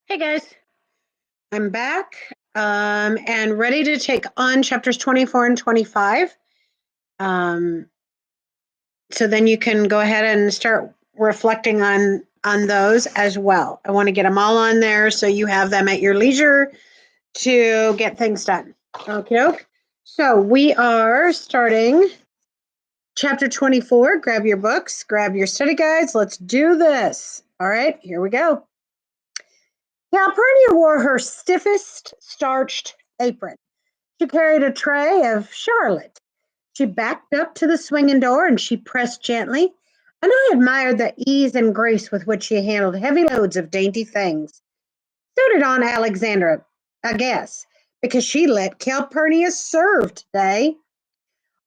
Hey guys, I'm back and ready to take on chapters 24 and 25. Um, so then you can go ahead and start reflecting on those as well. I want to get them all on there so you have them at your leisure to get things done. Okay. So we are starting chapter 24. Grab your books, grab your study guides. Let's do this. All right, here we go. Calpurnia wore her stiffest starched apron. She carried a tray of Charlotte. She backed up to the swinging door and she pressed gently, and I admired the ease and grace with which she handled heavy loads of dainty things. So did Aunt Alexandra, I guess, because she let Calpurnia serve today.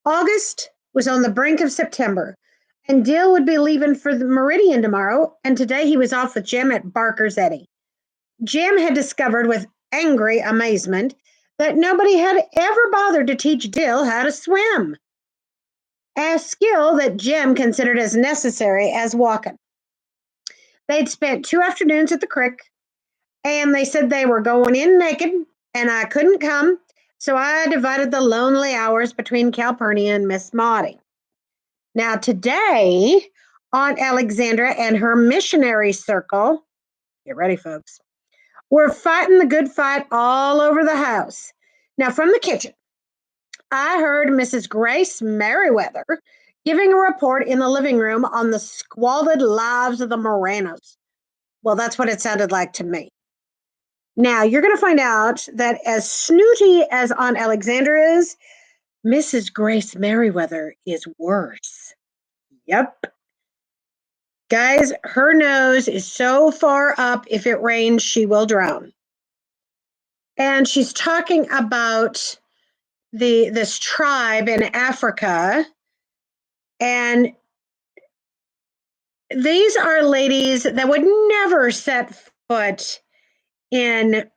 August was on the brink of September, and Dill would be leaving for the Meridian tomorrow, and today he was off with Jim at Barker's Eddy. Jim had discovered with angry amazement that nobody had ever bothered to teach Dill how to swim, a skill that Jim considered as necessary as walking. They'd spent 2 afternoons at the creek, and they said they were going in naked, and I couldn't come, so I divided the lonely hours between Calpurnia and Miss Maudie. Now, today, Aunt Alexandra and her missionary circle, get ready, folks, were fighting the good fight all over the house. Now, from the kitchen, I heard Mrs. Grace Merriweather giving a report in the living room on the squalid lives of the Moranos. Well, that's what it sounded like to me. Now, you're going to find out that as snooty as Aunt Alexandra is, Mrs. Grace Merriweather is worse. Yep. Guys, her nose is so far up, if it rains, she will drown. And she's talking about this tribe in Africa, and these are ladies that would never set foot in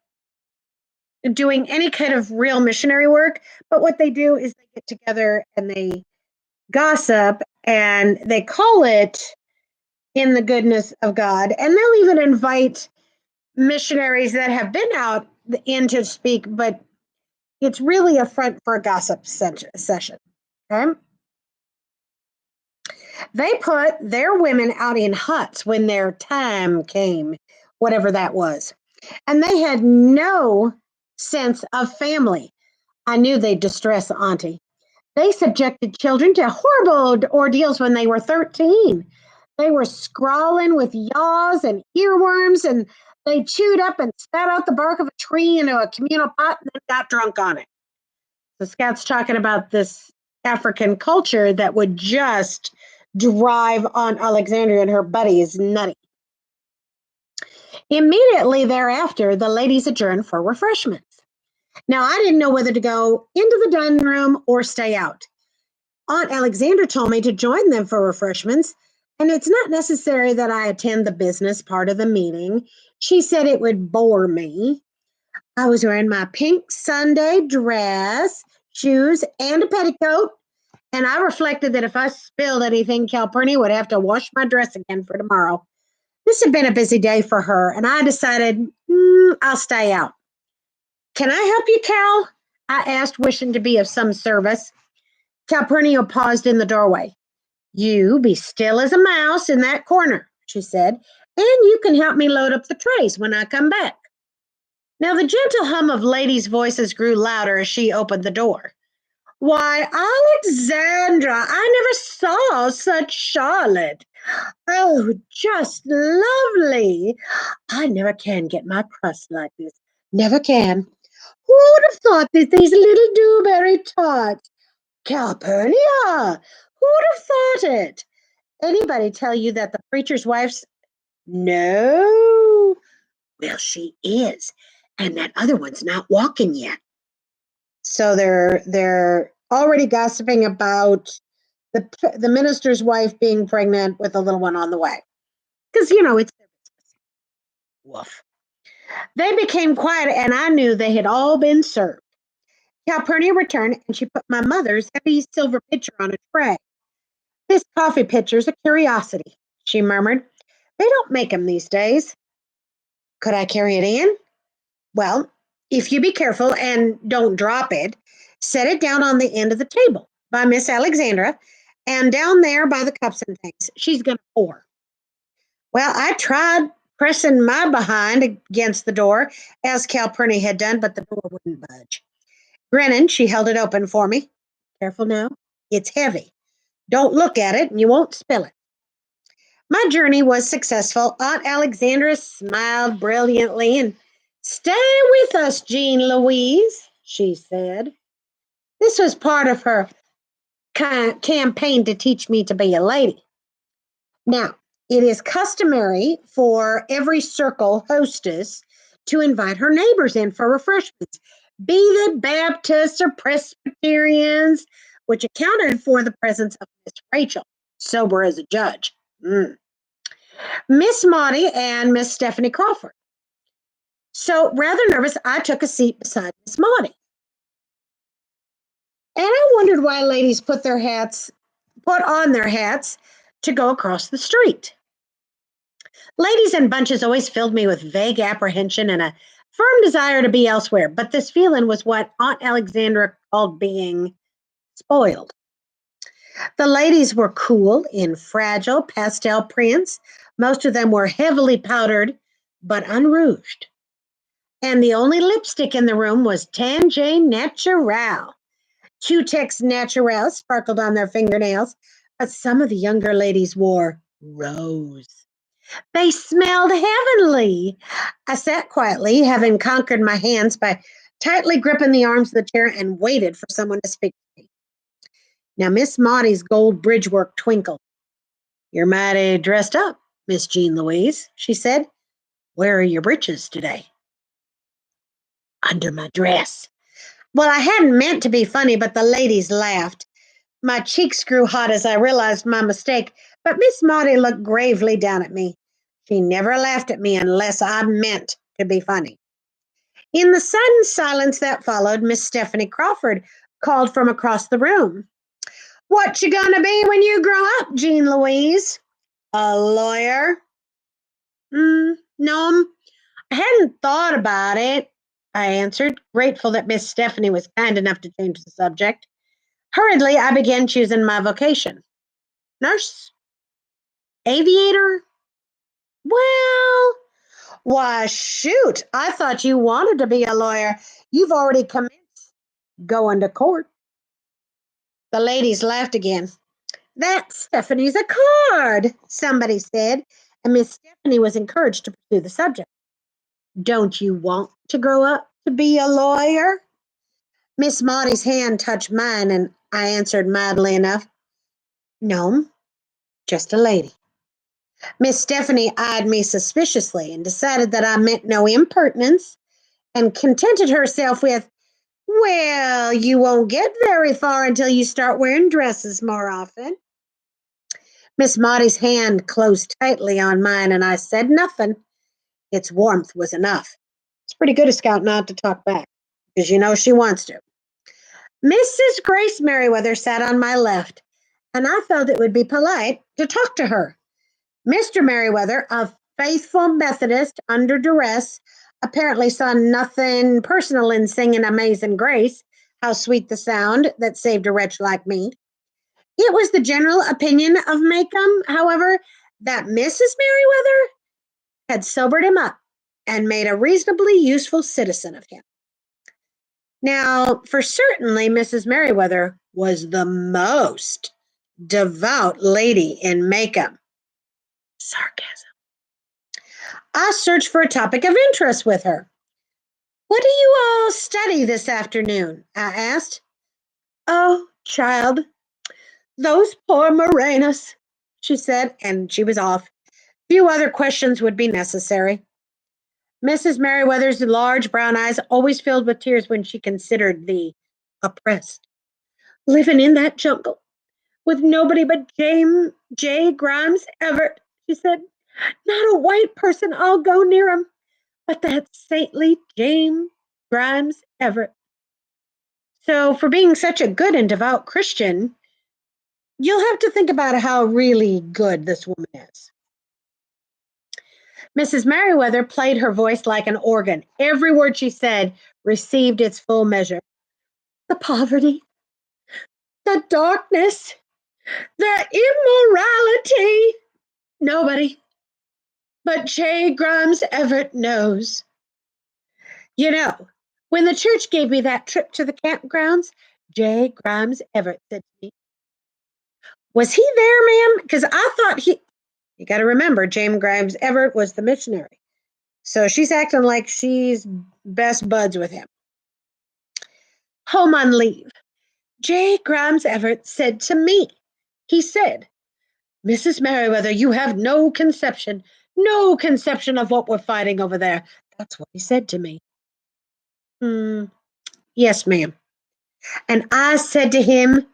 doing any kind of real missionary work, but what they do is they get together and they gossip and they call it in the goodness of God, and they'll even invite missionaries that have been out in to speak, but it's really a front for a gossip session. Okay. They put their women out in huts when their time came, whatever that was. And they had no sense of family. I knew they'd distress Auntie. They subjected children to horrible ordeals when they were 13. They were scrawling with yaws and earworms, and they chewed up and spat out the bark of a tree into a communal pot and then got drunk on it. The Scout's talking about this African culture that would just drive Aunt Alexandria and her buddies nutty. Immediately thereafter, the ladies adjourned for refreshments. Now, I didn't know whether to go into the dining room or stay out. Aunt Alexandra told me to join them for refreshments, and it's not necessary that I attend the business part of the meeting. She said it would bore me. I was wearing my pink Sunday dress, shoes, and a petticoat, and I reflected that if I spilled anything, Calpurnia would have to wash my dress again for tomorrow. This had been a busy day for her, and I decided I'll stay out. Can I help you, Cal? I asked, wishing to be of some service. Calpurnia paused in the doorway. You be still as a mouse in that corner, she said, and you can help me load up the trays when I come back. Now, the gentle hum of ladies' voices grew louder as she opened the door. Why, Alexandra, I never saw such Charlotte. Oh, just lovely. I never can get my crust like this. Never can. Who would have thought that these little dewberry tarts? Calpurnia, who would have thought it? Anybody tell you that the preacher's wife's... No. Well, she is. And that other one's not walking yet. So they're already gossiping about the minister's wife being pregnant with a little one on the way. Because, it's their business. Woof. They became quiet, and I knew they had all been served. Calpurnia returned, and she put my mother's heavy silver pitcher on a tray. This coffee pitcher's a curiosity, she murmured. They don't make 'em these days. Could I carry it in? Well, if you be careful and don't drop it, set it down on the end of the table by Miss Alexandra and down there by the cups and things. She's going to pour. Well, I tried pressing my behind against the door as Calpurnia had done, but the door wouldn't budge. Grinning, she held it open for me. Careful now. It's heavy. Don't look at it and you won't spill it. My journey was successful. Aunt Alexandra smiled brilliantly and stay with us, Jean Louise, she said. This was part of her campaign to teach me to be a lady. Now, it is customary for every circle hostess to invite her neighbors in for refreshments, be they Baptists or Presbyterians, which accounted for the presence of Miss Rachel, sober as a judge. Miss Maudie and Miss Stephanie Crawford. So, rather nervous, I took a seat beside Miss Maudie. And I wondered why ladies put on their hats to go across the street. Ladies in bunches always filled me with vague apprehension and a firm desire to be elsewhere, but this feeling was what Aunt Alexandra called being spoiled. The ladies were cool in fragile pastel prints. Most of them were heavily powdered, but unrouged. And the only lipstick in the room was Tangerine Naturelle. Cutex Naturelle sparkled on their fingernails, but some of the younger ladies wore rose. They smelled heavenly. I sat quietly, having conquered my hands by tightly gripping the arms of the chair and waited for someone to speak to me. Now, Miss Maudie's gold bridgework twinkled. You're mighty dressed up, Miss Jean Louise, she said. Where are your breeches today? Under my dress. Well, I hadn't meant to be funny, but the ladies laughed. My cheeks grew hot as I realized my mistake, but Miss Maudie looked gravely down at me. She never laughed at me unless I meant to be funny. In the sudden silence that followed, Miss Stephanie Crawford called from across the room. What you gonna be when you grow up, Jean Louise? A lawyer? No, I hadn't thought about it, I answered, grateful that Miss Stephanie was kind enough to change the subject. Hurriedly, I began choosing my vocation. Nurse? Aviator? Well, why, shoot, I thought you wanted to be a lawyer. You've already commenced going to court. The ladies laughed again. That Stephanie's a card, somebody said, and Miss Stephanie was encouraged to pursue the subject. Don't you want to grow up to be a lawyer? Miss Maudie's hand touched mine, and I answered mildly enough, no, just a lady. Miss Stephanie eyed me suspiciously and decided that I meant no impertinence and contented herself with, well, you won't get very far until you start wearing dresses more often. Miss Maudie's hand closed tightly on mine, and I said nothing. Its warmth was enough. It's pretty good of Scout not to talk back, because you know she wants to. Mrs. Grace Merriweather sat on my left, and I felt it would be polite to talk to her. Mr. Merriweather, a faithful Methodist under duress, apparently saw nothing personal in singing Amazing Grace, how sweet the sound that saved a wretch like me. It was the general opinion of Maycomb, however, that Mrs. Merriweather had sobered him up and made a reasonably useful citizen of him. Now, for certainly, Mrs. Merriweather was the most devout lady in Maycomb. Sarcasm. I searched for a topic of interest with her. What do you all study this afternoon? I asked. Oh, child, those poor Morenas, she said, and she was off. Few other questions would be necessary. Mrs. Merriweather's large brown eyes always filled with tears when she considered the oppressed. Living in that jungle with nobody but J. Grimes Everett, she said. Not a white person, I'll go near him, but that saintly James Grimes Everett. So, for being such a good and devout Christian, you'll have to think about how really good this woman is. Mrs. Merriweather played her voice like an organ. Every word she said received its full measure. The poverty, the darkness, the immorality. Nobody but J. Grimes Everett knows. You know, when the church gave me that trip to the campgrounds, J. Grimes Everett said to me, was he there, ma'am? Because I thought you got to remember, James Grimes Everett was the missionary. So she's acting like she's best buds with him. Home on leave. J. Grimes Everett said to me, he said, Mrs. Merriweather, you have no conception of what we're fighting over there. That's what he said to me. Yes, ma'am. And I said to him,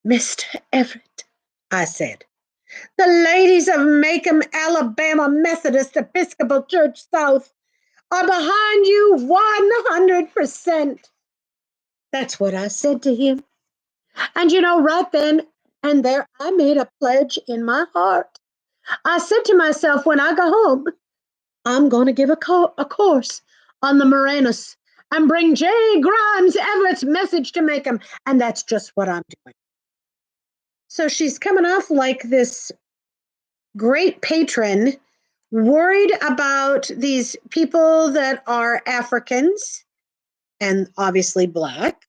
Mr. Everett, I said, the ladies of Macomb, Alabama Methodist Episcopal Church South are behind you 100%. That's what I said to him. And right then and there, I made a pledge in my heart. I said to myself, when I go home, I'm going to give a course on the Morenos and bring J. Grimes Everett's message to Macomb. And that's just what I'm doing. So she's coming off like this great patron, worried about these people that are Africans and obviously Black,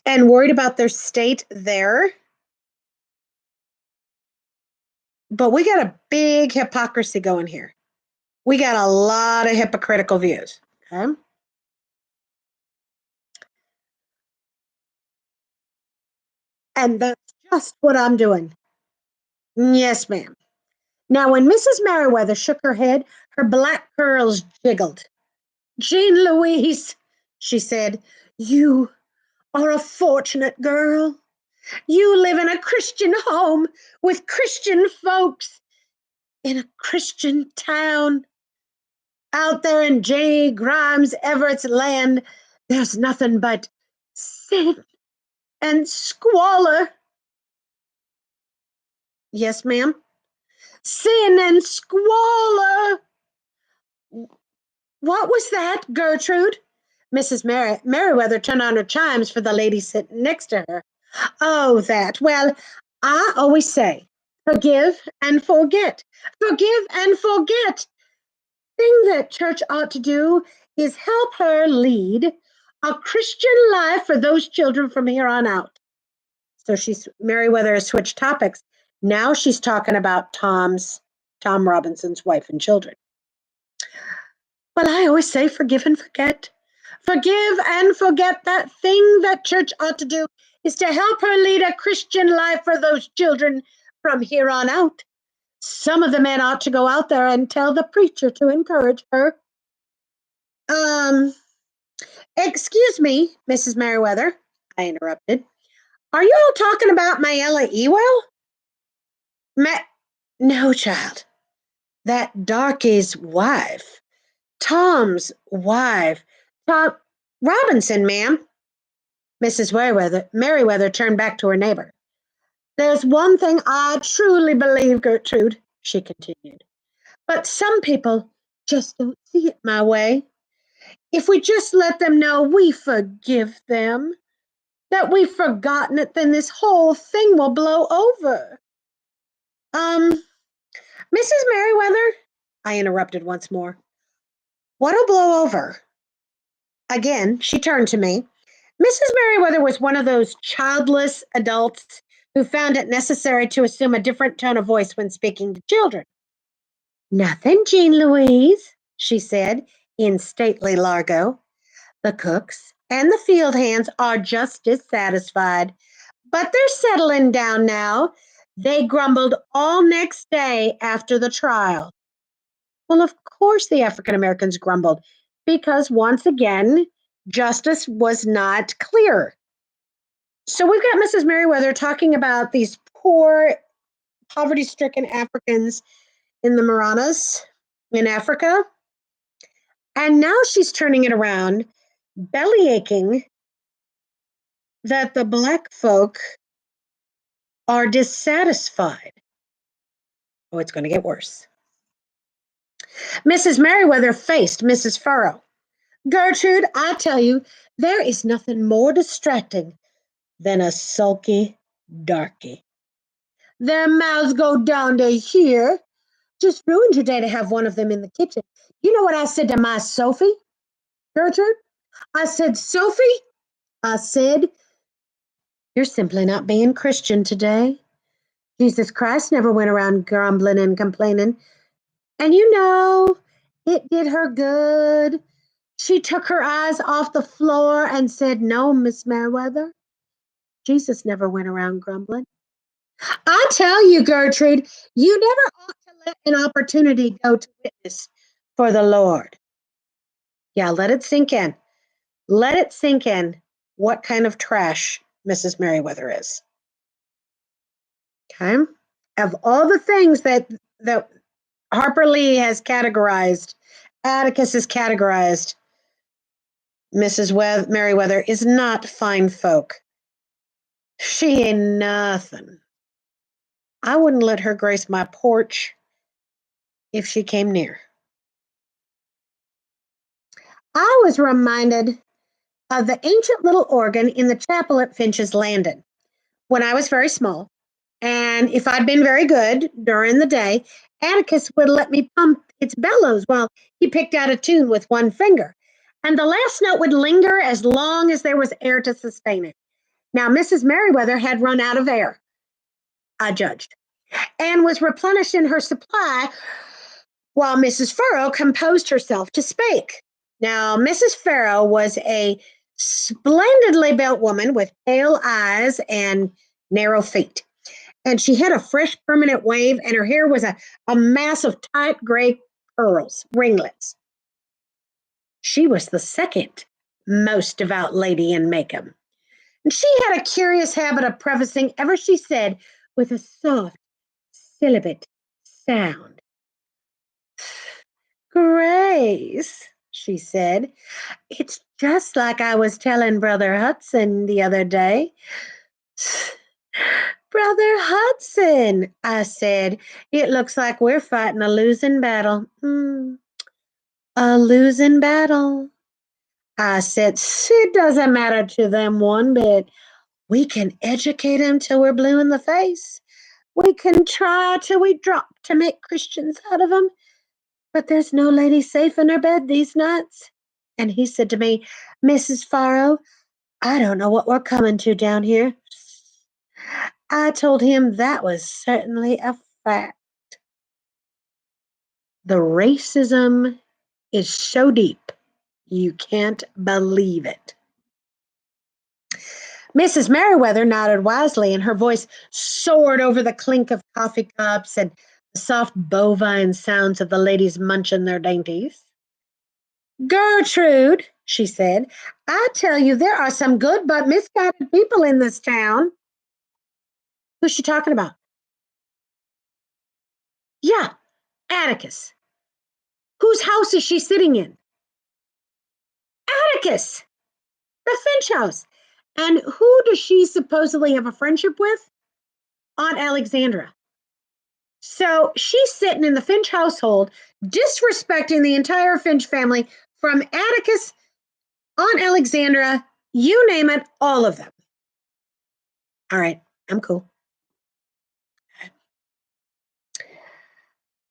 and worried about their state there. But we got a big hypocrisy going here. We got a lot of hypocritical views. Okay? And that's just what I'm doing. Yes, ma'am. Now, when Mrs. Merriweather shook her head, her black curls jiggled. Jean Louise, she said, you are a fortunate girl. You live in a Christian home with Christian folks in a Christian town. Out there in J. Grimes Everett's land, there's nothing but sin and squalor. Yes, ma'am. Sin and squalor. What was that, Gertrude? Mrs. Merriweather turned on her chimes for the lady sitting next to her. Oh, that. Well, I always say, forgive and forget. Forgive and forget. Thing that church ought to do is help her lead a Christian life for those children from here on out. So Merriweather has switched topics. Now she's talking about Tom Robinson's wife and children. Well, I always say forgive and forget. Forgive and forget. That thing that church ought to do is to help her lead a Christian life for those children from here on out. Some of the men ought to go out there and tell the preacher to encourage her. Excuse me, Mrs. Merriweather, I interrupted. Are you all talking about Mayella Ewell? No, child. That darkey's wife. Tom's wife. Tom Robinson, ma'am. Mrs. Merriweather turned back to her neighbor. There's one thing I truly believe, Gertrude, she continued. But some people just don't see it my way. If we just let them know we forgive them, that we've forgotten it, then this whole thing will blow over. Mrs. Merriweather, I interrupted once more. What'll blow over? Again, she turned to me. Mrs. Merriweather was one of those childless adults who found it necessary to assume a different tone of voice when speaking to children. Nothing, Jean Louise, she said in stately largo. The cooks and the field hands are just as satisfied, but they're settling down now. They grumbled all next day after the trial. Well, of course, the African Americans grumbled because once again, justice was not clear. So we've got Mrs. Merriweather talking about these poor, poverty stricken Africans in the Maranas in Africa. And now she's turning it around, belly aching that the Black folk are dissatisfied. Oh, it's going to get worse. Mrs. Merriweather faced Mrs. Furrow. Gertrude, I tell you, there is nothing more distracting than a sulky darky. Their mouths go down to here. Just ruined your day to have one of them in the kitchen. You know what I said to my Sophie, Gertrude? I said, Sophie, I said, you're simply not being Christian today. Jesus Christ never went around grumbling and complaining. And you know, it did her good. She took her eyes off the floor and said, no, Miss Merriweather, Jesus never went around grumbling. I tell you, Gertrude, you never ought to let an opportunity go to witness for the Lord. Yeah, let it sink in. Let it sink in what kind of trash Mrs. Merriweather is. Okay? Of all the things that Harper Lee has categorized, Atticus has categorized, Mrs. Merriweather is not fine folk. She ain't nothing. I wouldn't let her grace my porch if she came near. I was reminded of the ancient little organ in the chapel at Finch's Landing when I was very small. And if I'd been very good during the day, Atticus would let me pump its bellows while he picked out a tune with one finger. And the last note would linger as long as there was air to sustain it. Now, Mrs. Merriweather had run out of air, I judged, and was replenishing her supply while Mrs. Furrow composed herself to speak. Now, Mrs. Furrow was a splendidly built woman with pale eyes and narrow feet. And she had a fresh permanent wave, and her hair was a mass of tight gray curls, ringlets. She was the second most devout lady in Macomb. And she had a curious habit of prefacing ever she said with a soft, sibilant sound. Grace, she said, it's just like I was telling Brother Hudson the other day. Brother Hudson, I said, it looks like we're fighting a losing battle. A losing battle. I said, it doesn't matter to them one bit. We can educate them till we're blue in the face. We can try till we drop to make Christians out of them. But there's no lady safe in her bed these nights. And he said to me, Mrs. Furrow, I don't know what we're coming to down here. I told him that was certainly a fact. The racism is so deep, you can't believe it. Mrs. Merriweather nodded wisely, and her voice soared over the clink of coffee cups and the soft bovine sounds of the ladies munching their dainties. Gertrude, she said, I tell you, there are some good but misguided people in this town. Who's she talking about? Yeah, Atticus. Whose house is she sitting in? Atticus, the Finch house. And who does she supposedly have a friendship with? Aunt Alexandra. So she's sitting in the Finch household, disrespecting the entire Finch family from Atticus, Aunt Alexandra, you name it, all of them. All right, I'm cool.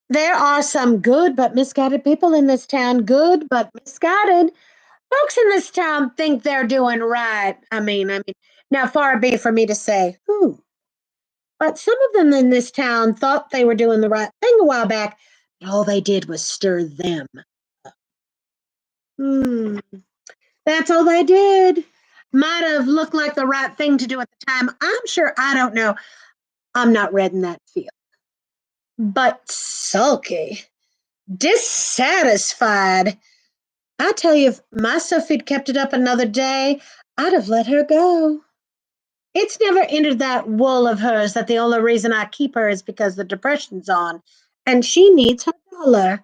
There are some good but misguided people in this town. Good but misguided. Folks in this town think they're doing right. I mean, now far be it for me to say who. But some of them in this town thought they were doing the right thing a while back, but all they did was stir them up. That's all they did. Might have looked like the right thing to do at the time. I'm sure, I don't know. I'm not read in that field. But sulky, dissatisfied. I tell you, if my Sophie'd kept it up another day, I'd have let her go. It's never entered that wool of hers that the only reason I keep her is because the depression's on, and she needs her dollar,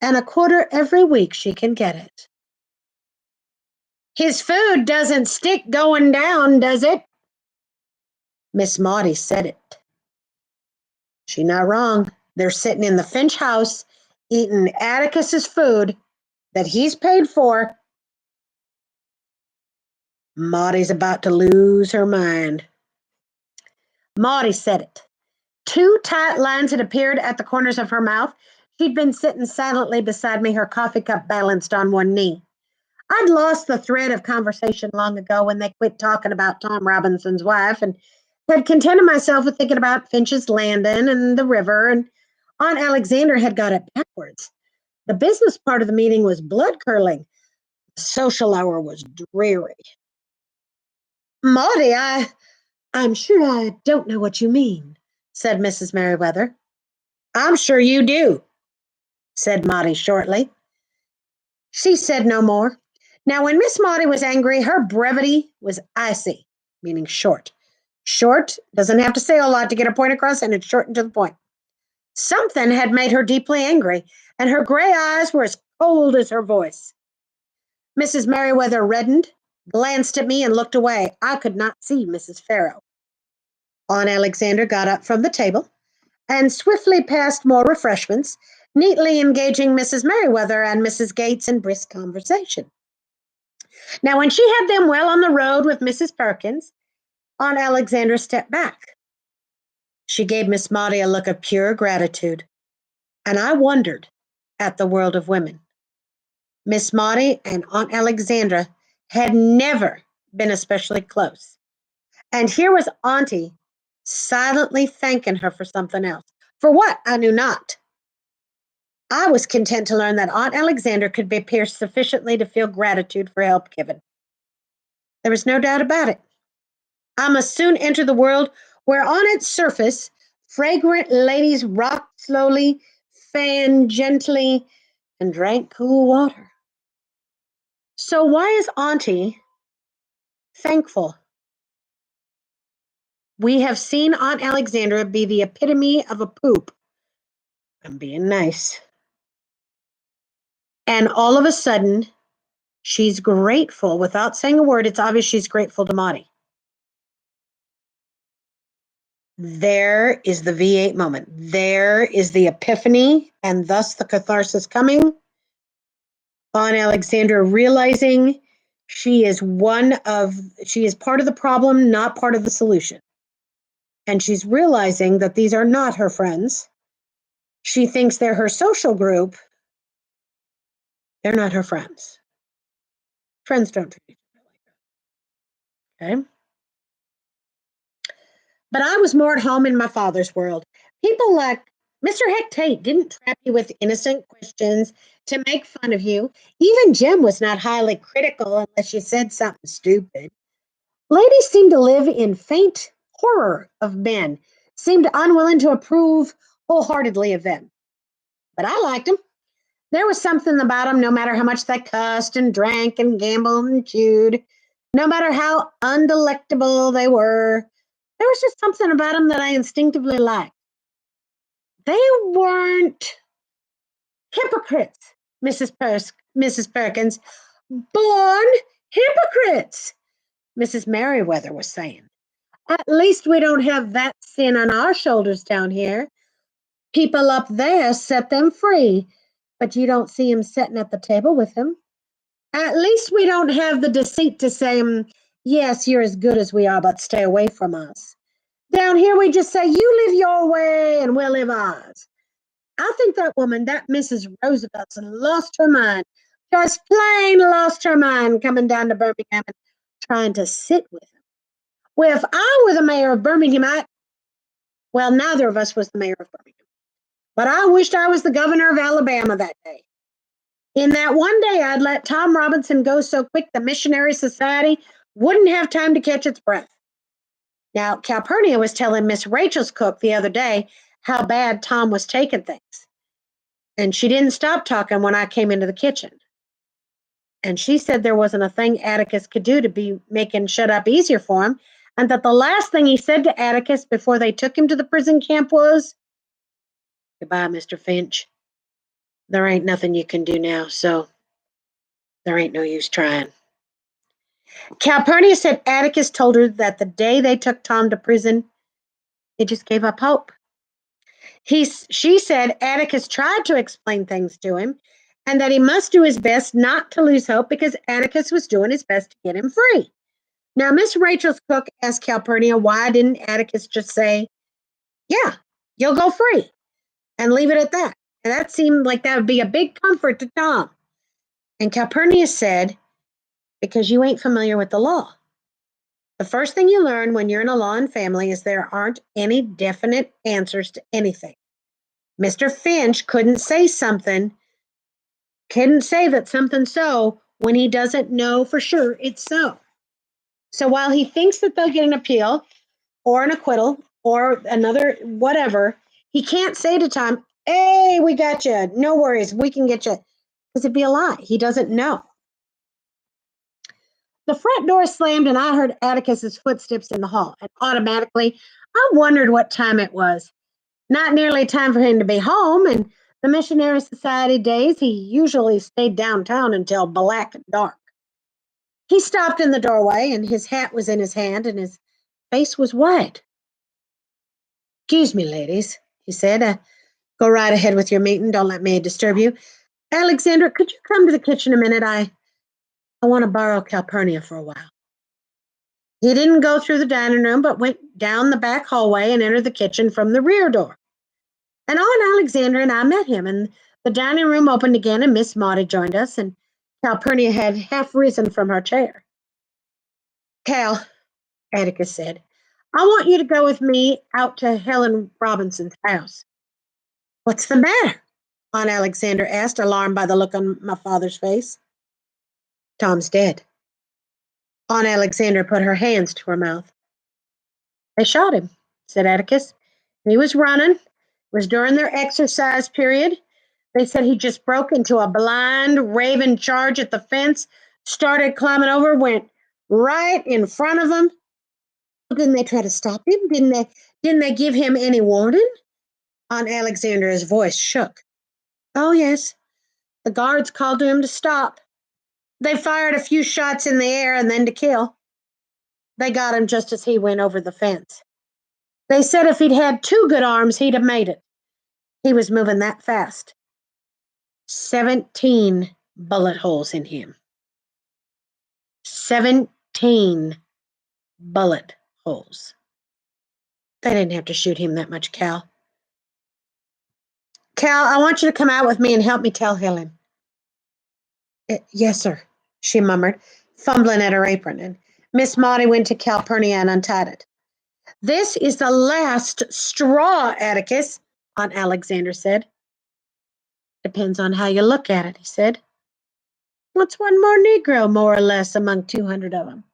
and a quarter every week she can get it. His food doesn't stick going down, does it? Miss Maudie said it. She's not wrong. They're sitting in the Finch house, eating Atticus's food that he's paid for. Maudie's about to lose her mind. Maudie said it. Two tight lines had appeared at the corners of her mouth. She'd been sitting silently beside me, her coffee cup balanced on one knee. I'd lost the thread of conversation long ago when they quit talking about Tom Robinson's wife and had contented myself with thinking about Finch's Landing and the river, and Aunt Alexander had got it backwards. The business part of the meeting was blood curdling. The social hour was dreary. Maudie, I'm sure I don't know what you mean, said Mrs. Merriweather. I'm sure you do, said Maudie shortly. She said no more. Now, when Miss Maudie was angry, her brevity was icy, meaning short. Short doesn't have to say a lot to get a point across, and it's short and to the point. Something had made her deeply angry, and her gray eyes were as cold as her voice. Mrs. Merriweather reddened, glanced at me, and looked away. I could not see Mrs. Farrow. Aunt Alexander got up from the table and swiftly passed more refreshments, neatly engaging Mrs. Merriweather and Mrs. Gates in brisk conversation. Now, when she had them well on the road with Mrs. Perkins, Aunt Alexander stepped back. She gave Miss Maudie a look of pure gratitude, and I wondered at the world of women. Miss Maudie and Aunt Alexandra had never been especially close, and here was Auntie silently thanking her for something else. For what, I knew not. I was content to learn that Aunt Alexander could be pierced sufficiently to feel gratitude for help given. There was no doubt about it. I must soon enter the world where on its surface fragrant ladies rocked slowly, fanned gently, and drank cool water. So why is Auntie thankful? We have seen Aunt Alexandra be the epitome of a poop. I'm being nice. And all of a sudden, she's grateful. Without saying a word, it's obvious she's grateful to Maudie. There is the V8 moment. There is the epiphany, and thus the catharsis coming. Aunt Alexandra realizing she is part of the problem, not part of the solution. And she's realizing that these are not her friends. She thinks they're her social group. They're not her friends. Friends don't treat each other like that. Okay. But I was more at home in my father's world. People like Mr. Heck Tate didn't trap you with innocent questions to make fun of you. Even Jim was not highly critical unless you said something stupid. Ladies seemed to live in faint horror of men, seemed unwilling to approve wholeheartedly of them. But I liked them. There was something about them, no matter how much they cussed and drank and gambled and chewed, no matter how undelectable they were. There was just something about them that I instinctively liked. They weren't hypocrites, Mrs. Perkins. Born hypocrites, Mrs. Merriweather was saying. At least we don't have that sin on our shoulders down here. People up there set them free, but you don't see them sitting at the table with them. At least we don't have the deceit to say, yes, you're as good as we are, but stay away from us. Down here, we just say, you live your way and we'll live ours. I think that woman, that Mrs. Roosevelt's lost her mind, just plain lost her mind coming down to Birmingham and trying to sit with him. Well, if I were the mayor of Birmingham, well, neither of us was the mayor of Birmingham, but I wished I was the governor of Alabama that day. In that one day, I'd let Tom Robinson go so quick the missionary society wouldn't have time to catch its breath. Now, Calpurnia was telling Miss Rachel's cook the other day how bad Tom was taking things. And she didn't stop talking when I came into the kitchen. And she said there wasn't a thing Atticus could do to be making shut up easier for him, and that the last thing he said to Atticus before they took him to the prison camp was, "Goodbye, Mr. Finch. There ain't nothing you can do now, so there ain't no use trying." Calpurnia said Atticus told her that the day they took Tom to prison, he just gave up hope. She said Atticus tried to explain things to him and that he must do his best not to lose hope because Atticus was doing his best to get him free. Now, Miss Rachel's cook asked Calpurnia why didn't Atticus just say, yeah, you'll go free, and leave it at that. And that seemed like that would be a big comfort to Tom. And Calpurnia said, because you ain't familiar with the law. The first thing you learn when you're in a law and family is there aren't any definite answers to anything. Mr. Finch couldn't say that something's so when he doesn't know for sure it's so. So while he thinks that they'll get an appeal or an acquittal or another whatever, he can't say to Tom, hey, we got you. No worries. We can get you. Because it'd be a lie. He doesn't know. The front door slammed and I heard Atticus's footsteps in the hall. And automatically, I wondered what time it was. Not nearly time for him to be home. And the Missionary Society days, he usually stayed downtown until black dark. He stopped in the doorway and his hat was in his hand and his face was white. Excuse me, ladies, he said. Go right ahead with your meeting. Don't let me disturb you. Alexandra, could you come to the kitchen a minute? I want to borrow Calpurnia for a while. He didn't go through the dining room, but went down the back hallway and entered the kitchen from the rear door. And Aunt Alexandra and I met him, and the dining room opened again, and Miss Maudie joined us, and Calpurnia had half risen from her chair. Cal, Atticus said, I want you to go with me out to Helen Robinson's house. What's the matter? Aunt Alexandra asked, alarmed by the look on my father's face. Tom's dead. Aunt Alexandra put her hands to her mouth. They shot him, said Atticus. He was running. It was during their exercise period. They said he just broke into a blind, raving charge at the fence, started climbing over, went right in front of them. Didn't they try to stop him? Didn't they give him any warning? Aunt Alexandra's voice shook. Oh, yes. The guards called to him to stop. They fired a few shots in the air and then to kill. They got him just as he went over the fence. They said if he'd had two good arms, he'd have made it. He was moving that fast. 17 bullet holes in him. 17 bullet holes. They didn't have to shoot him that much, Cal. Cal, I want you to come out with me and help me tell Helen. Yes, sir, she murmured, fumbling at her apron, and Miss Maudie went to Calpurnia and untied it. This is the last straw, Atticus, Aunt Alexandra said. Depends on how you look at it, he said. What's one more Negro, more or less, among 200 of them?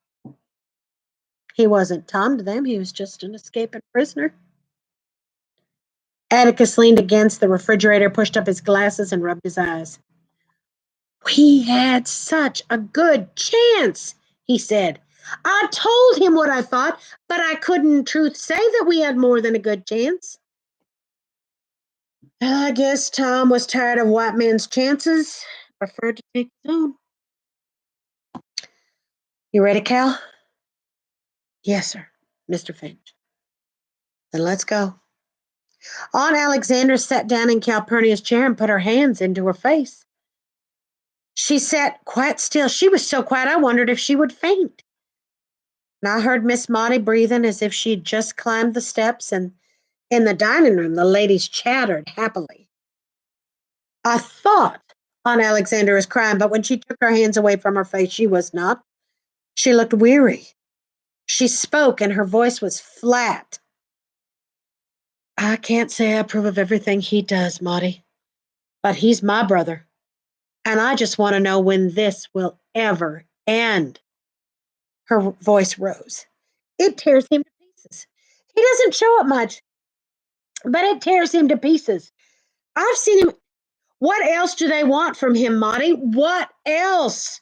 He wasn't Tom to them. He was just an escaping prisoner. Atticus leaned against the refrigerator, pushed up his glasses, and rubbed his eyes. We had such a good chance, he said. I told him what I thought, but I couldn't in truth say that we had more than a good chance. I guess Tom was tired of white men's chances, preferred to take his own. You ready, Cal? Yes, sir, Mr. Finch. Then let's go. Aunt Alexandra sat down in Calpurnia's chair and put her hands into her face. She sat quite still. She was so quiet I wondered if she would faint. And I heard Miss Maudie breathing as if she'd just climbed the steps, and in the dining room the ladies chattered happily. I thought Aunt Alexandra was crying, but when she took her hands away from her face, she was not. She looked weary. She spoke, and her voice was flat. I can't say I approve of everything he does, Maudie, but he's my brother, and I just want to know when this will ever end. Her voice rose. It tears him to pieces. He doesn't show it much, but it tears him to pieces. I've seen him. What else do they want from him, Maudie? What else?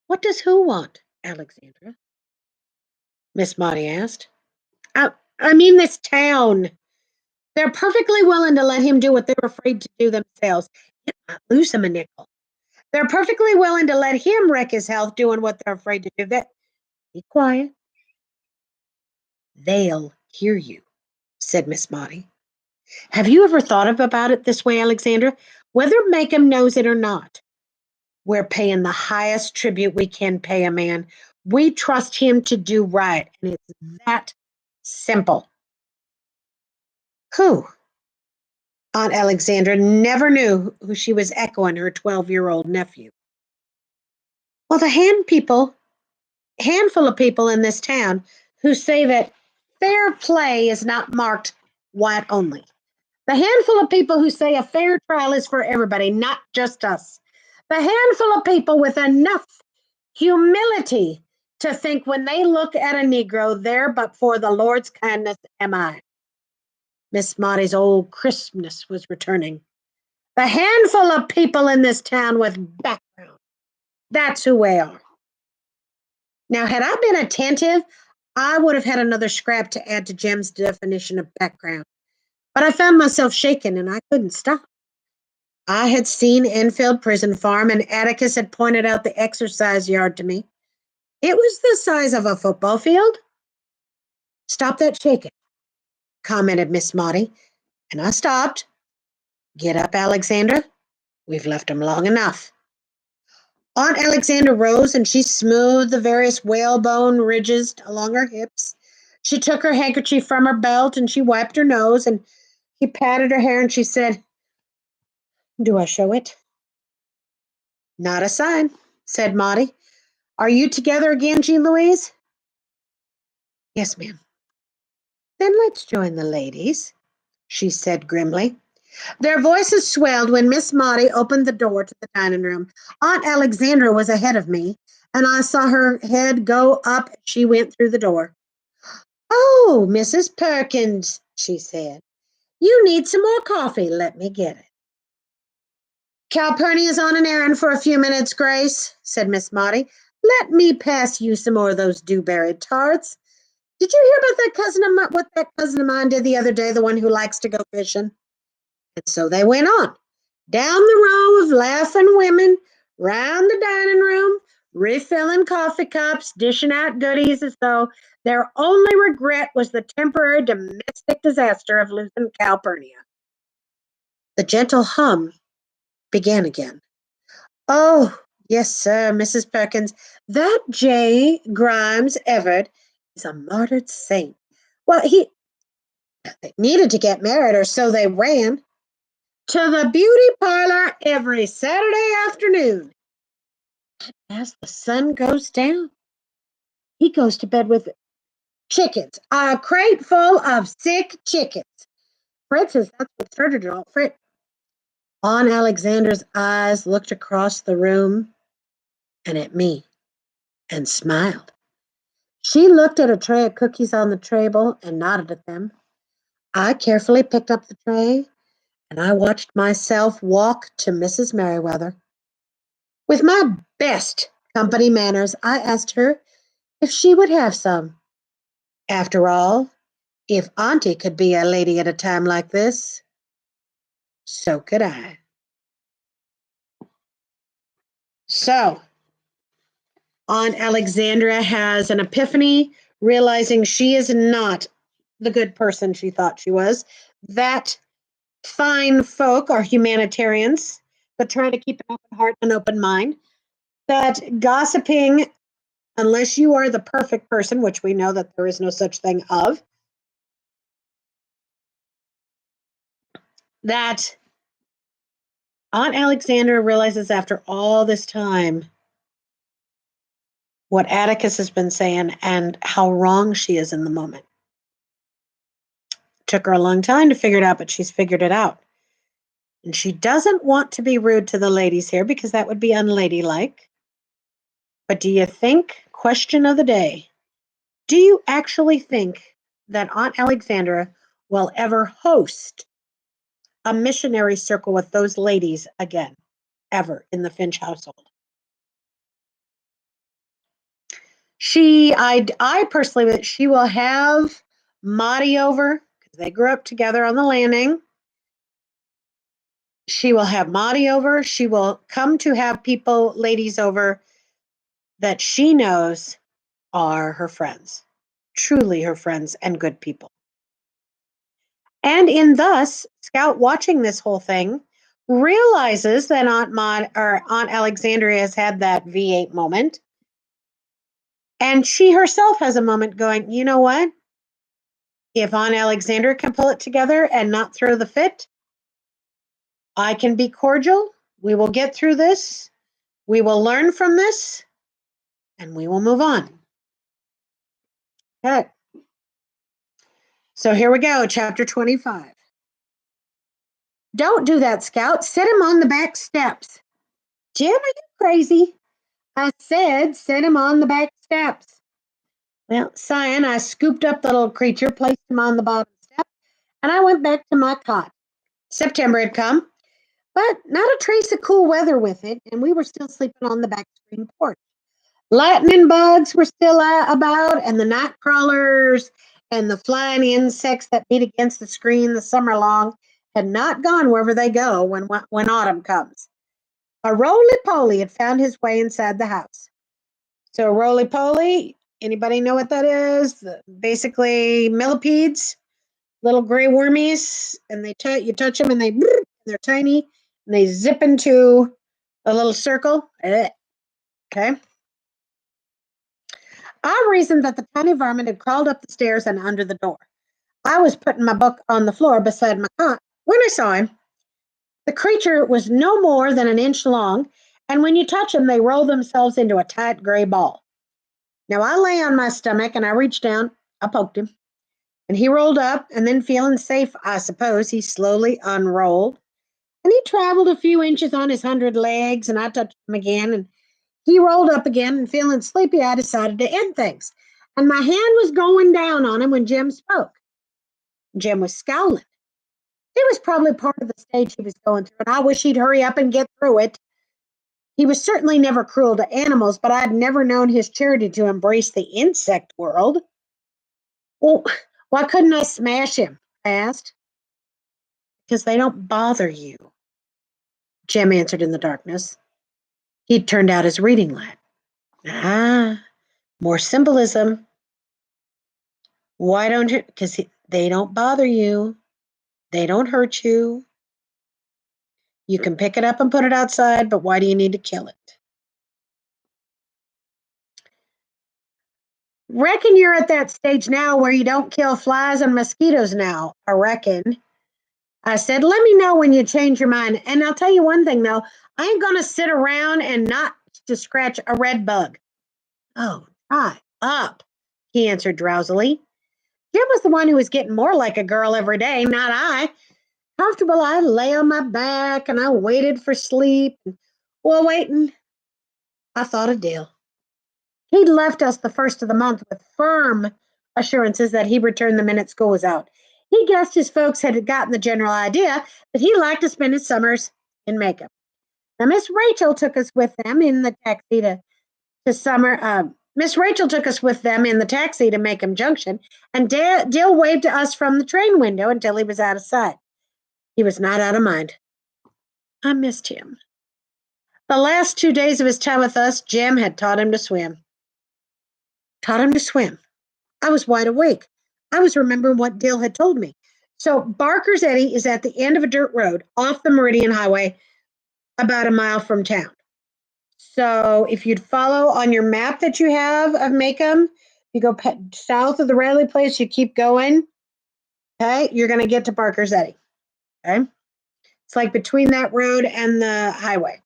What does who want, Alexandra? Miss Maudie asked. I mean this town. They're perfectly willing to let him do what they're afraid to do themselves. It might lose him a nickel. They're perfectly willing to let him wreck his health doing what they're afraid to do. That be quiet. They'll hear you, said Miss Maudie. Have you ever thought about it this way, Alexandra? Whether Macom knows it or not, we're paying the highest tribute we can pay a man. We trust him to do right, and it's that simple. Who? Aunt Alexandra never knew who she was echoing her 12-year-old nephew. Well, the handful of people in this town who say that fair play is not marked white only. The handful of people who say a fair trial is for everybody, not just us. The handful of people with enough humility to think when they look at a Negro, there but for the Lord's kindness am I. Miss Maudie's old crispness was returning. The handful of people in this town with background. That's who we are. Now, had I been attentive, I would have had another scrap to add to Jim's definition of background. But I found myself shaken and I couldn't stop. I had seen Enfield Prison Farm, and Atticus had pointed out the exercise yard to me. It was the size of a football field. Stop that shaking, commented Miss Maudie, and I stopped. Get up, Alexandra. We've left 'em long enough. Aunt Alexandra rose and she smoothed the various whalebone ridges along her hips. She took her handkerchief from her belt and she wiped her nose and she patted her hair and she said, "Do I show it?" "Not a sign," said Maudie. "Are you together again, Jean Louise?" "Yes, ma'am." "Then let's join the ladies," she said grimly. Their voices swelled when Miss Maudie opened the door to the dining room. Aunt Alexandra was ahead of me, and I saw her head go up as she went through the door. "Oh, Mrs. Perkins," she said, "you need some more coffee. Let me get it." "Calpurnia's on an errand for a few minutes, Grace," said Miss Maudie. "Let me pass you some more of those dewberry tarts. Did you hear about what that cousin of mine did the other day, the one who likes to go fishing?" And so they went on, down the row of laughing women, round the dining room, refilling coffee cups, dishing out goodies as though their only regret was the temporary domestic disaster of losing Calpurnia. The gentle hum began again. "Oh, yes, sir, Mrs. Perkins, that J. Grimes Everett is a martyred saint. Well, he needed to get married, or so they ran. To the beauty parlor every Saturday afternoon. As the sun goes down, he goes to bed with chickens, a crate full of sick chickens. Fred says that's what started it all. Fred." On Alexander's eyes looked across the room and at me and smiled. She looked at a tray of cookies on the table and nodded at them. I carefully picked up the tray and I watched myself walk to Mrs. Merriweather. With my best company manners, I asked her if she would have some. After all, if Auntie could be a lady at a time like this, so could I. So, Aunt Alexandra has an epiphany, realizing she is not the good person she thought she was. That fine folk are humanitarians, but trying to keep an open heart and open mind. That gossiping, unless you are the perfect person, which we know that there is no such thing of, that Aunt Alexandra realizes after all this time what Atticus has been saying and how wrong she is in the moment. Took her a long time to figure it out, but she's figured it out. And she doesn't want to be rude to the ladies here because that would be unladylike. But do you think, question of the day, do you actually think that Aunt Alexandra will ever host a missionary circle with those ladies again, ever in the Finch household? I personally, she will have Maudie over because they grew up together on the landing. She will have Maudie over. She will come to have ladies over that she knows are her friends, truly her friends and good people. And in thus, Scout watching this whole thing realizes that Aunt Alexandria has had that V8 moment. And she herself has a moment going, you know what? If Aunt Alexandra can pull it together and not throw the fit, I can be cordial. We will get through this. We will learn from this and we will move on. Okay. So here we go, chapter 25. Don't do that, Scout. Sit him on the back steps. Jim, are you crazy? I said, sit him on the back steps. Well, sighing, I scooped up the little creature, placed him on the bottom step, and I went back to my cot. September had come, but not a trace of cool weather with it, and we were still sleeping on the back screen porch. Lightning bugs were still about, and the night crawlers and the flying insects that beat against the screen the summer long had not gone wherever they go when autumn comes. A roly-poly had found his way inside the house. So roly-poly, anybody know what that is? Basically millipedes, little gray wormies, and you touch them and they're tiny and they zip into a little circle. Okay. I reasoned that the tiny varmint had crawled up the stairs and under the door. I was putting my book on the floor beside my cot when I saw him. The creature was no more than an inch long, and when you touch them, they roll themselves into a tight gray ball. Now I lay on my stomach and I reached down, I poked him, and he rolled up, and then feeling safe, I suppose, he slowly unrolled. And he traveled a few inches on his 100 legs, and I touched him again, and he rolled up again, and feeling sleepy, I decided to end things. And my hand was going down on him when Jim spoke. Jim was scowling. It was probably part of the stage he was going through, and I wish he'd hurry up and get through it. He was certainly never cruel to animals, but I'd never known his charity to embrace the insect world. Well, why couldn't I smash him? I asked. Because they don't bother you, Jim answered in the darkness. He'd turned out his reading lamp. Ah, more symbolism. Why don't you? Because they don't bother you. They don't hurt you. You can pick it up and put it outside, but why do you need to kill it? Reckon you're at that stage now where you don't kill flies and mosquitoes now, I reckon. I said, let me know when you change your mind. And I'll tell you one thing, though. I ain't going to sit around and not to scratch a red bug. Oh, dry up, he answered drowsily. Jim was the one who was getting more like a girl every day, not I. Comfortable, I lay on my back and I waited for sleep. While waiting, I thought of Dale. He'd left us the first of the month with firm assurances that he'd return the minute school was out. He guessed his folks had gotten the general idea that he liked to spend his summers in Macon. Now, Miss Rachel took us with them in the taxi to summer. Miss Rachel took us with them in the taxi to Macon Junction, and Dale waved to us from the train window until he was out of sight. He was not out of mind. I missed him. The last 2 days of his time with us, Jim had taught him to swim. Taught him to swim. I was wide awake. I was remembering what Dale had told me. So Barker's Eddy is at the end of a dirt road off the Meridian Highway, about a mile from town. So if you'd follow on your map that you have of Macomb, you go south of the Raleigh place, you keep going, okay, you're going to get to Barker's Eddy, okay? It's like between that road and the highway.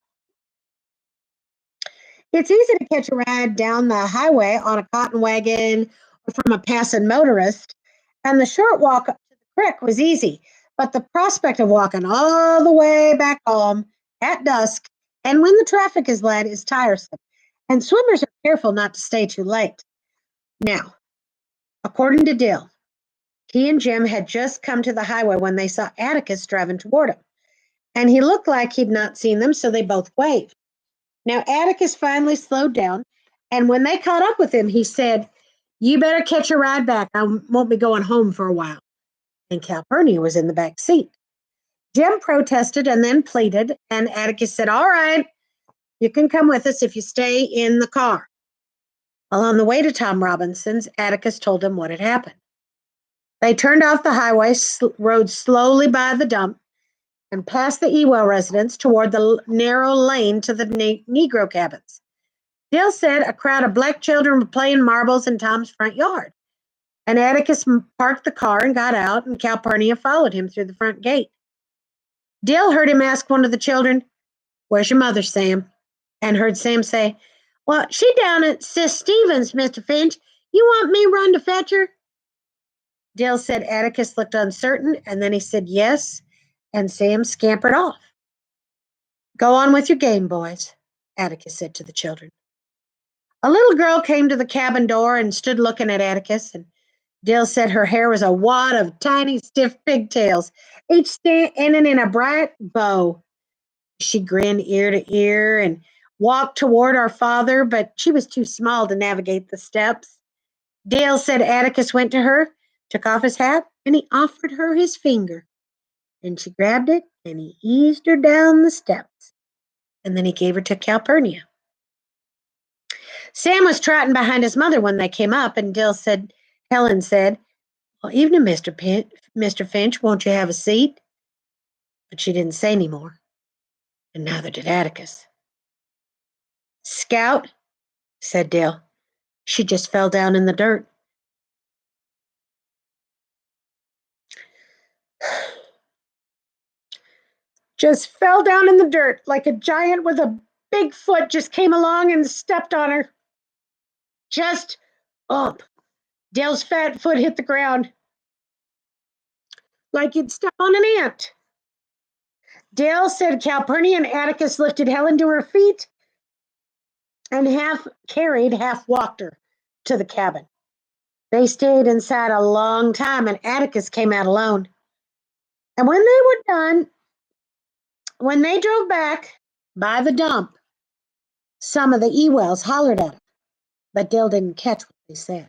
It's easy to catch a ride down the highway on a cotton wagon or from a passing motorist, and the short walk up to the creek was easy, but the prospect of walking all the way back home at dusk and when the traffic is light is tiresome, and swimmers are careful not to stay too late. Now, according to Dill, he and Jim had just come to the highway when they saw Atticus driving toward him, and he looked like he'd not seen them, so they both waved. Now, Atticus finally slowed down, and when they caught up with him, he said, you better catch a ride back. I won't be going home for a while. And Calpurnia was in the back seat. Jim protested and then pleaded, and Atticus said, all right, you can come with us if you stay in the car. Well, on the way to Tom Robinson's, Atticus told him what had happened. They turned off the highway, rode slowly by the dump, and past the Ewell residence toward the narrow lane to the Negro cabins. Dill said a crowd of black children were playing marbles in Tom's front yard, and Atticus parked the car and got out, and Calpurnia followed him through the front gate. Dill heard him ask one of the children, "Where's your mother, Sam?" And heard Sam say, "Well, she down at Sis Stevens, Mr. Finch. You want me run to fetch her?" Dill said Atticus looked uncertain, and then he said yes, and Sam scampered off. "Go on with your game, boys," Atticus said to the children. A little girl came to the cabin door and stood looking at Atticus, and Dill said her hair was a wad of tiny, stiff pigtails, each ending in a bright bow. She grinned ear to ear and walked toward our father, but she was too small to navigate the steps. Dill said Atticus went to her, took off his hat, and he offered her his finger. And she grabbed it, and he eased her down the steps. And then he gave her to Calpurnia. Sam was trotting behind his mother when they came up, and Helen said, "Well, evening, Mr. Finch, won't you have a seat?" But she didn't say any more, and neither did Atticus. "Scout," said Dill, "she just fell down in the dirt." Just fell down in the dirt like a giant with a big foot just came along and stepped on her. Just up. Dale's fat foot hit the ground like he'd stepped on an ant. Dale said Calpurnia and Atticus lifted Helen to her feet and half carried, half walked her to the cabin. They stayed inside a long time, and Atticus came out alone. And when they were done, when they drove back by the dump, some of the Ewells hollered at him, but Dale didn't catch what they said.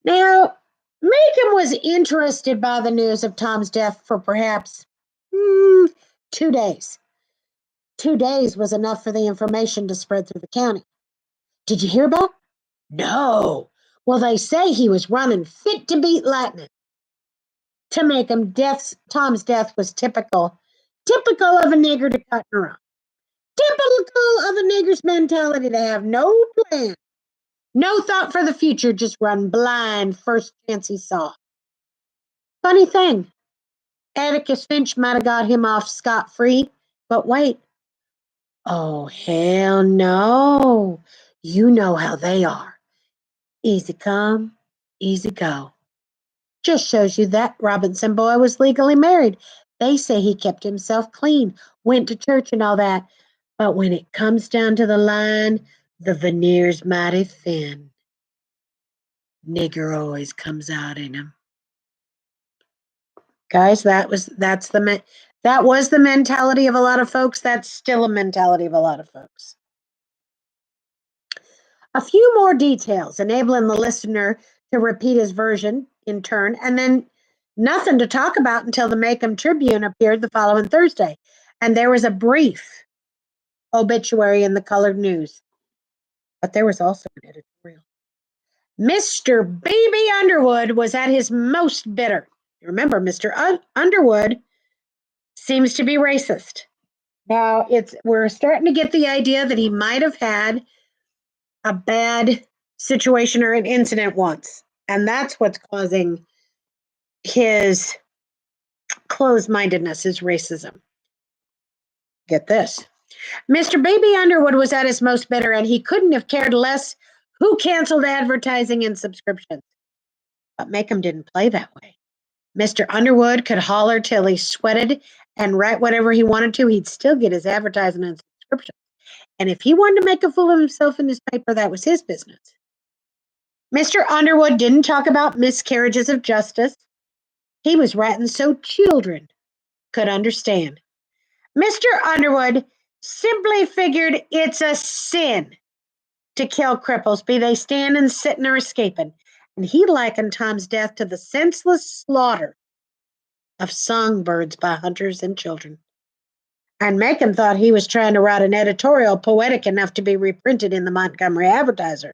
Now, Macon was interested by the news of Tom's death for perhaps 2 days. 2 days was enough for the information to spread through the county. "Did you hear about?" "No." "Well, they say he was running fit to beat lightning." To make him Tom's death was typical of a nigger to cut and run. Typical of a nigger's mentality to have no plan, no thought for the future, just run blind first chance he saw. Funny thing, Atticus Finch might have got him off scot-free, but wait. Oh, hell no. You know how they are. Easy come, easy go. Just shows you that Robinson boy was legally married. They say he kept himself clean, went to church and all that. But when it comes down to the line, the veneer's mighty thin. Nigger always comes out in him. Guys, that was the mentality of a lot of folks. That's still a mentality of a lot of folks. A few more details, enabling the listener to repeat his version in turn, and then nothing to talk about until the Macomb Tribune appeared the following Thursday. And there was a brief obituary in the colored news. But there was also an editorial. Mr. B.B. Underwood was at his most bitter. Remember, Mr. Underwood seems to be racist. Now, we're starting to get the idea that he might have had a bad situation or an incident once, and that's what's causing his closed-mindedness, his racism. Get this. Mr. Baby Underwood was at his most bitter, and he couldn't have cared less who canceled advertising and subscriptions. But Macomb didn't play that way. Mr. Underwood could holler till he sweated and write whatever he wanted to. He'd still get his advertising and subscriptions. And if he wanted to make a fool of himself in his paper, that was his business. Mr. Underwood didn't talk about miscarriages of justice. He was writing so children could understand. Mr. Underwood simply figured it's a sin to kill cripples, be they standing, sitting, or escaping. And he likened Tom's death to the senseless slaughter of songbirds by hunters and children. And Macon thought he was trying to write an editorial poetic enough to be reprinted in the Montgomery Advertiser.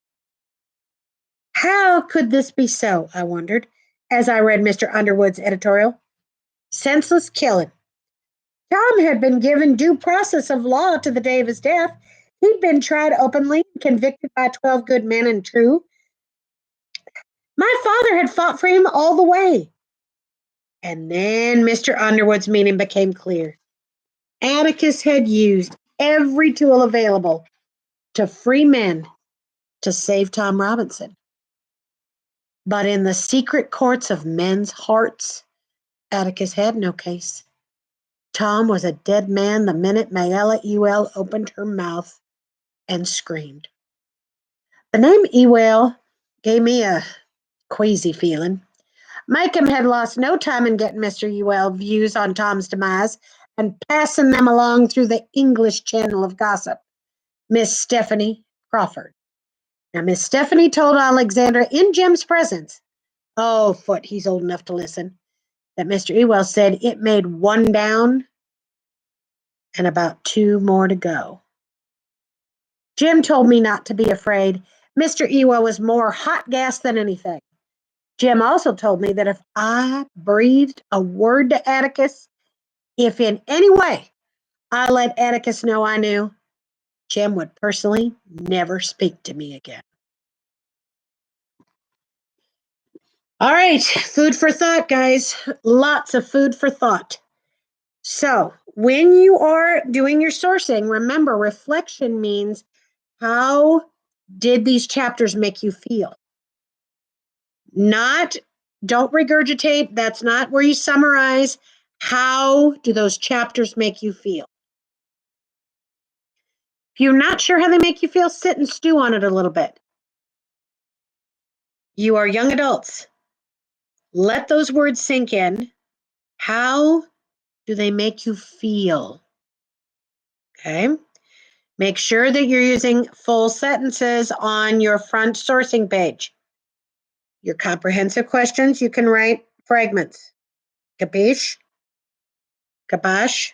How could this be so, I wondered, as I read Mr. Underwood's editorial. Senseless killing. Tom had been given due process of law to the day of his death. He'd been tried openly, convicted by 12 good men and true. My father had fought for him all the way. And then Mr. Underwood's meaning became clear. Atticus had used every tool available to free men to save Tom Robinson. But in the secret courts of men's hearts, Atticus had no case. Tom was a dead man the minute Mayella Ewell opened her mouth and screamed. The name Ewell gave me a queasy feeling. Mickham had lost no time in getting Mr. Ewell's views on Tom's demise and passing them along through the English channel of gossip, Miss Stephanie Crawford. Now, Miss Stephanie told Alexandra in Jim's presence, oh, Foot, he's old enough to listen, that Mr. Ewell said it made one down and about 2 more to go. Jim told me not to be afraid. Mr. Ewell was more hot gas than anything. Jim also told me that if I breathed a word to Atticus, if in any way I let Atticus know I knew, Jim would personally never speak to me again. All right, food for thought, guys. Lots of food for thought. So when you are doing your sourcing, remember reflection means how did these chapters make you feel? Don't regurgitate. That's not where you summarize. How do those chapters make you feel? If you're not sure how they make you feel, sit and stew on it a little bit. You are young adults. Let those words sink in. How do they make you feel? Okay. Make sure that you're using full sentences on your front sourcing page. Your comprehensive questions, you can write fragments. Capiche? Kabash?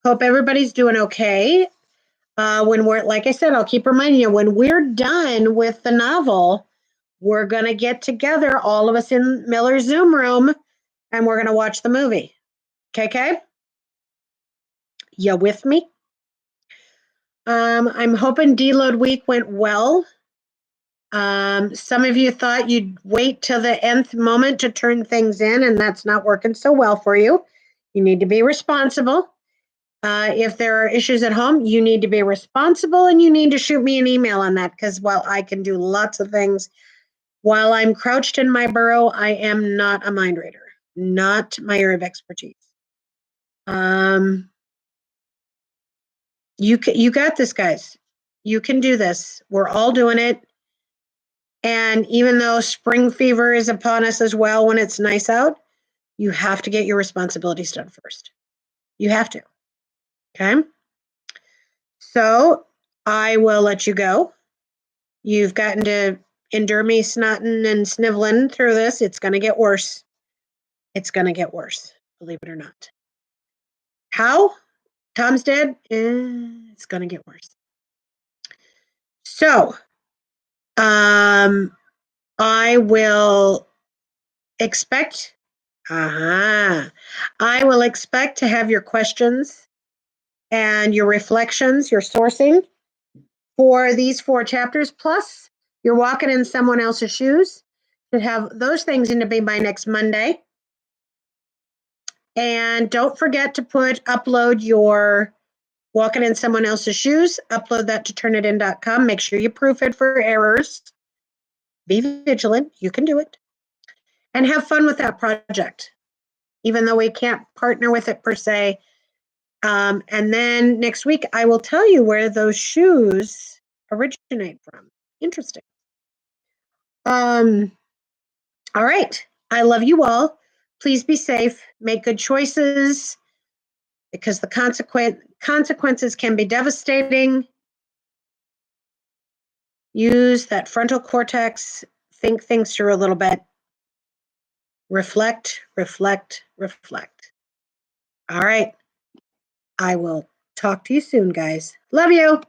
Hope everybody's doing okay. Like I said, I'll keep reminding you, when we're done with the novel, we're going to get together, all of us in Miller's Zoom room, and we're going to watch the movie. Okay? You with me? I'm hoping deload week went well. Some of you thought you'd wait till the nth moment to turn things in, and that's not working so well for you. You need to be responsible. If there are issues at home, you need to be responsible, and you need to shoot me an email on that, because while I can do lots of things, while I'm crouched in my burrow, I am not a mind reader, not my area of expertise. You got this, guys. You can do this. We're all doing it. And even though spring fever is upon us as well when it's nice out, you have to get your responsibilities done first. You have to. Okay? So I will let you go. You've gotten to endure me snotting and sniveling through this. It's going to get worse. It's going to get worse, believe it or not. How? Tom's dead? It's going to get worse. So, I will expect, I will expect to have your questions and your reflections, your sourcing for these 4 chapters. Plus, you're walking in someone else's shoes. Should have those things in to be by next Monday. And don't forget to upload your walking in someone else's shoes, upload that to turnitin.com. Make sure you proof it for errors. Be vigilant. You can do it. And have fun with that project, even though we can't partner with it per se. And then next week, I will tell you where those shoes originate from. Interesting. All right. I love you all. Please be safe. Make good choices, because the consequences can be devastating. Use that frontal cortex. Think things through a little bit. Reflect, reflect, reflect. All right. I will talk to you soon, guys. Love you.